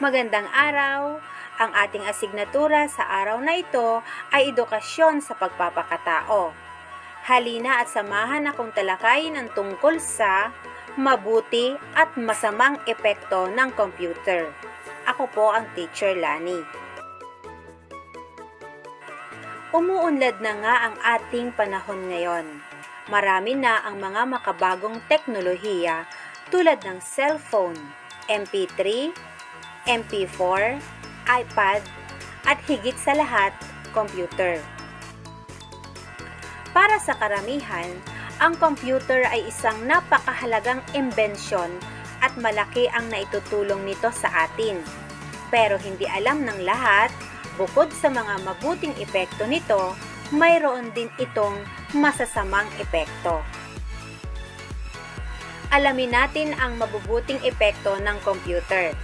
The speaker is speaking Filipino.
Magandang araw! Ang ating asignatura sa araw na ito ay edukasyon sa pagpapakatao. Halina at samahan akong talakayin ang tungkol sa mabuti at masamang epekto ng computer. Ako po ang Teacher Lani. Umuunlad na nga ang ating panahon ngayon. Marami na ang mga makabagong teknolohiya tulad ng cellphone, MP3, MP4, iPad, at higit sa lahat, computer. Para sa karamihan, ang computer ay isang napakahalagang imbensyon at malaki ang naitutulong nito sa atin. Pero hindi alam ng lahat, bukod sa mga mabuting epekto nito, mayroon din itong masasamang epekto. Alamin natin ang mabubuting epekto ng computer.